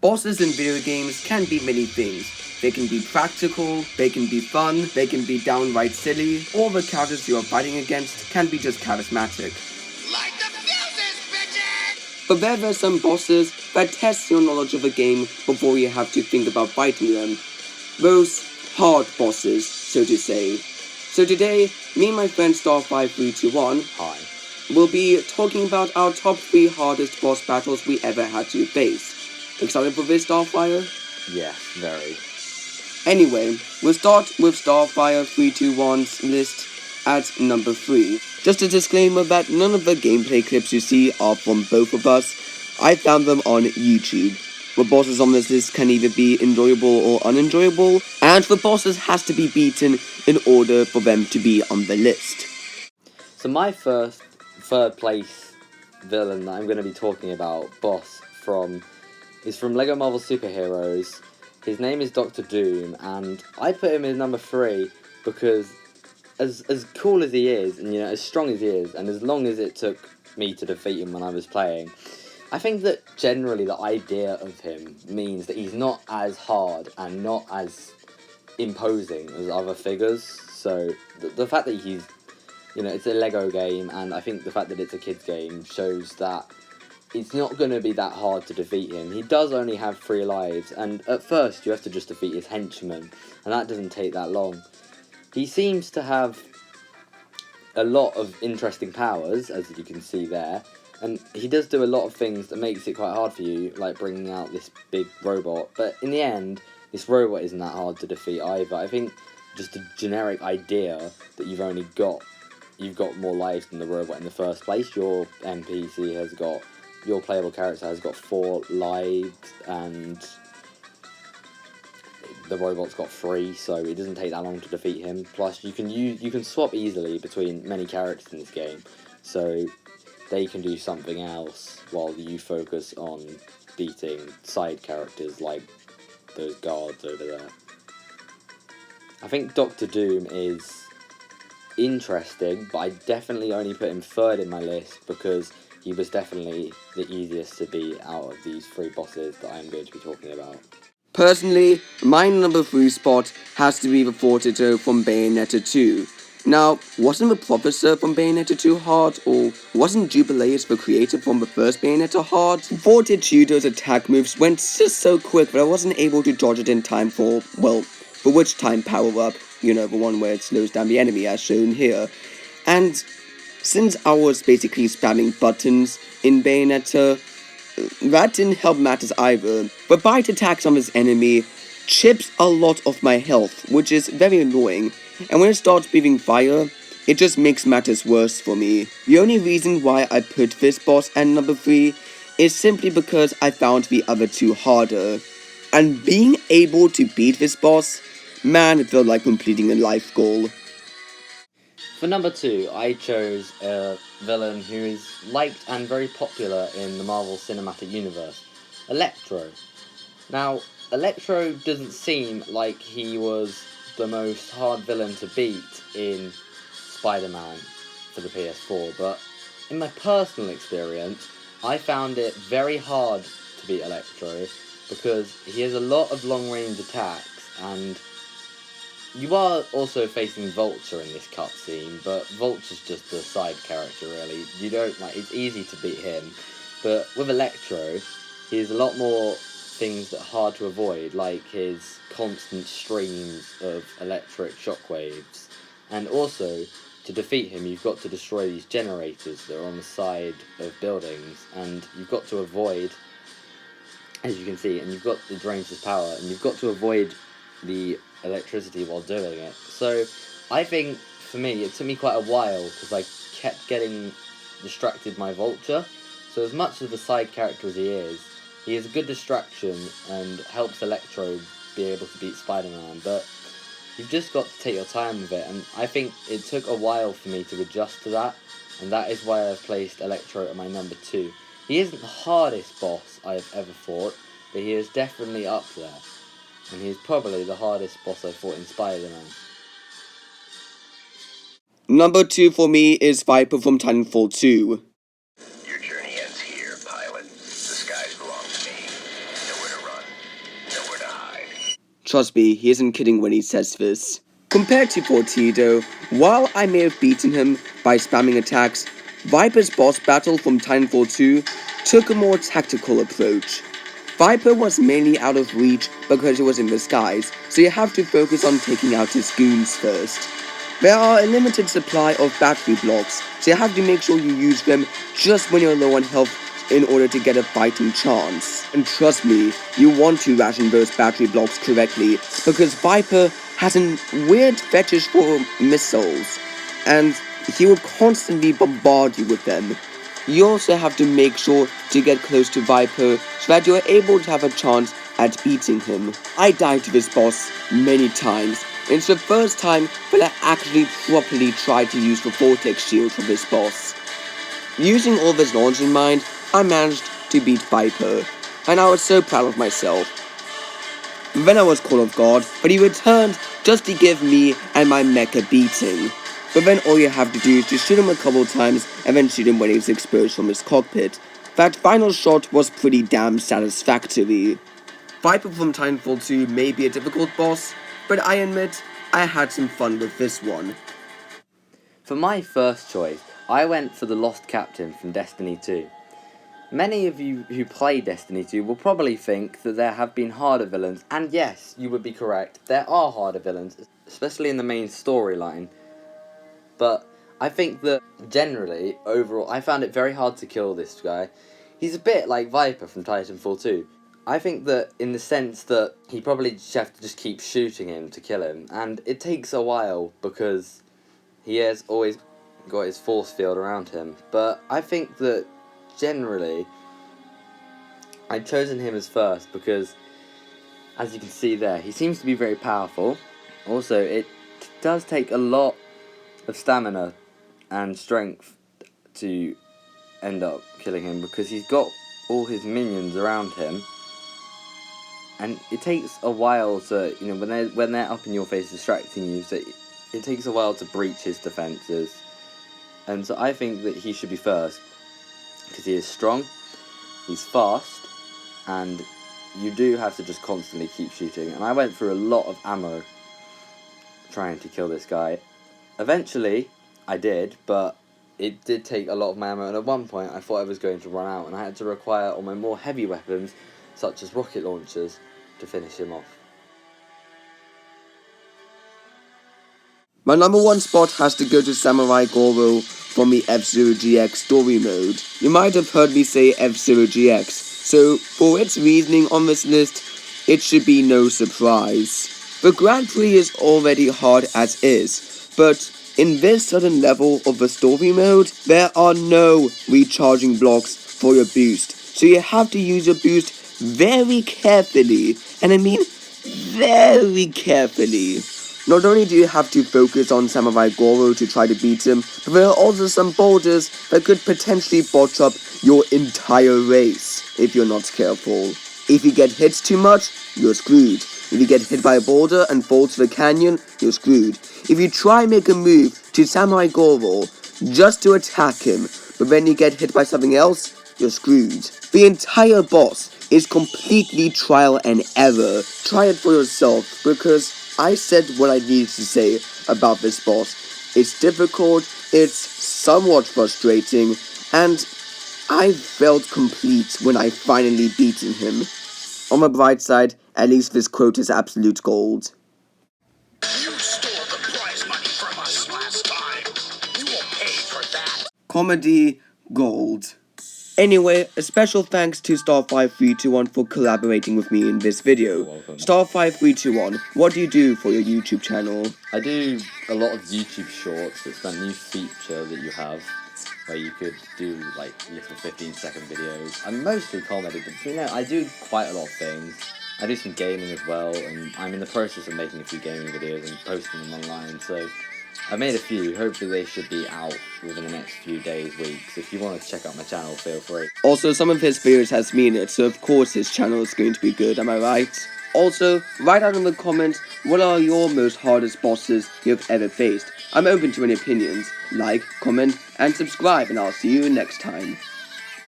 Bosses in video games can be many things. They can be practical, they can be fun, they can be downright silly, or the characters you are fighting against can be just charismatic. Like the fuses, bitches! But there are some bosses that test your knowledge of a game before you have to think about fighting them. Those hard bosses, so to say. So today, me and my friend Starfire321, Hi. will be talking about our top 3 hardest boss battles we ever had to face. Excited for this, Starfire? Yes, very. Anyway, we'll start with Starfire321's list at number 3. Just a disclaimer that none of the gameplay clips you see are from both of us. I found them on YouTube. The bosses on this list can either be enjoyable or unenjoyable, and the bosses has to be beaten in order for them to be on the list. So my third place villain that I'm going to be talking about, boss, is from Lego Marvel Superheroes. His name is Dr. Doom, and I put him in number 3 because as cool as he is, and as strong as he is, and as long as it took me to defeat him when I was playing, I think that generally the idea of him means that he's not as hard and not as imposing as other figures. So the fact that he's, it's a Lego game, and I think the fact that it's a kid's game shows that it's not going to be that hard to defeat him. He does only have 3 lives, and at first you have to just defeat his henchmen, and that doesn't take that long. He seems to have a lot of interesting powers, as you can see there, and he does do a lot of things that makes it quite hard for you, like bringing out this big robot, but in the end, this robot isn't that hard to defeat either. I think just a generic idea that you've got more lives than the robot in the first place. Your playable character has got 4 lives, and the robot's got 3, so it doesn't take that long to defeat him. Plus, you can swap easily between many characters in this game, so they can do something else while you focus on beating side characters like those guards over there. I think Dr. Doom is interesting, but I definitely only put him 3rd in my list because he was definitely the easiest to beat out of these 3 bosses that I'm going to be talking about. Personally, my number 3 spot has to be the Tito from Bayonetta 2. Now, wasn't the Professor from Bayonetta 2 hard, or wasn't Jubileus the creator from the first Bayonetta hard? Tito's attack moves went just so quick that I wasn't able to dodge it in time for, the Witch Time power-up, the one where it slows down the enemy as shown here. And since I was basically spamming buttons in Bayonetta, that didn't help matters either. The bite attacks on this enemy chips a lot of my health, which is very annoying, and when it starts breathing fire, it just makes matters worse for me. The only reason why I put this boss at number 3 is simply because I found the other 2 harder, and being able to beat this boss, man, it felt like completing a life goal. For number 2, I chose a villain who is liked and very popular in the Marvel Cinematic Universe, Electro. Now, Electro doesn't seem like he was the most hard villain to beat in Spider-Man for the PS4, but in my personal experience, I found it very hard to beat Electro because he has a lot of long-range attacks, and you are also facing Vulture in this cutscene, but Vulture's just a side character, really. It's easy to beat him, but with Electro, he has a lot more things that are hard to avoid, like his constant streams of electric shockwaves. And also, to defeat him, you've got to destroy these generators that are on the side of buildings, and you've got to avoid, as you can see, and you've got the drains his power, and you've got to avoid the electricity while doing it. So I think for me it took me quite a while because I kept getting distracted by Vulture. So as much as the side character as he is a good distraction and helps Electro be able to beat Spider-Man, but you've just got to take your time with it, and I think it took a while for me to adjust to that, and that is why I've placed Electro at my number 2. He isn't the hardest boss I've ever fought, but he is definitely up there. And he's probably the hardest boss I fought in Spider-Man. Number 2 for me is Viper from Titanfall 2. Your journey ends here, pilot. The skies belong to me. Nowhere to run. Trust me, he isn't kidding when he says this. Compared to Tito, while I may have beaten him by spamming attacks, Viper's boss battle from Titanfall 2 took a more tactical approach. Viper was mainly out of reach because he was in the skies, so you have to focus on taking out his goons first. There are a limited supply of battery blocks, so you have to make sure you use them just when you're low on health in order to get a fighting chance. And trust me, you want to ration those battery blocks correctly, because Viper has a weird fetish for missiles, and he will constantly bombard you with them. You also have to make sure to get close to Viper so that you are able to have a chance at beating him. I died to this boss many times. It's the first time that I actually properly tried to use the Vortex Shield for this boss. Using all this knowledge in mind, I managed to beat Viper, and I was so proud of myself. Then I was caught off guard, but he returned just to give me and my mech a beating. But then all you have to do is just shoot him a couple times and then shoot him when he's exposed from his cockpit. That final shot was pretty damn satisfactory. Viper from Titanfall 2 may be a difficult boss, but I admit I had some fun with this one. For my first choice, I went for the Lost Captain from Destiny 2. Many of you who play Destiny 2 will probably think that there have been harder villains, and yes, you would be correct, there are harder villains, especially in the main storyline. But I think that generally, overall, I found it very hard to kill this guy. He's a bit like Viper from Titanfall 2. I think that in the sense that he probably just have to just keep shooting him to kill him, and it takes a while because he has always got his force field around him. But I think that generally I've chosen him as first because, as you can see there, he seems to be very powerful. Also, it does take a lot of stamina and strength to end up killing him because he's got all his minions around him, and it takes a while to, you know, when they're up in your face distracting you, so it takes a while to breach his defenses. And so I think that he should be first because he is strong, he's fast, and you do have to just constantly keep shooting. And I went through a lot of ammo trying to kill this guy. Eventually, I did, but it did take a lot of my ammo, and at one point I thought I was going to run out, and I had to require all my more heavy weapons, such as rocket launchers, to finish him off. My number one spot has to go to Samurai Goro from the F-Zero GX story mode. You might have heard me say F-Zero GX, so for its reasoning on this list, it should be no surprise. The Grand Prix is already hard as is, but in this certain level of the story mode, there are no recharging blocks for your boost, so you have to use your boost very carefully, and I mean very carefully. Not only do you have to focus on Samurai Goro to try to beat him, but there are also some boulders that could potentially botch up your entire race if you're not careful. If you get hit too much, you're screwed. If you get hit by a boulder and fall to the canyon, you're screwed. If you try and make a move to Samurai Goro just to attack him, but then you get hit by something else, you're screwed. The entire boss is completely trial and error. Try it for yourself, because I said what I needed to say about this boss. It's difficult, it's somewhat frustrating, and I felt complete when I finally beaten him. On the bright side, at least this quote is absolute gold. You stole the prize money from us last time. You will pay for that. Comedy gold. Anyway, a special thanks to Starfire321 for collaborating with me in this video. You're welcome. Starfire321, what do you do for your YouTube channel? I do a lot of YouTube shorts. It's that new feature that you have where you could do like little 15-second videos. I'm mostly comedy, but you know, I do quite a lot of things. I do some gaming as well, and I'm in the process of making a few gaming videos and posting them online, so I made a few. Hopefully they should be out within the next few days, weeks. If you want to check out my channel, feel free. Also, some of his videos has me in it, so of course his channel is going to be good, am I right? Also, write out in the comments what are your most hardest bosses you've ever faced. I'm open to any opinions. Like, comment, and subscribe, and I'll see you next time.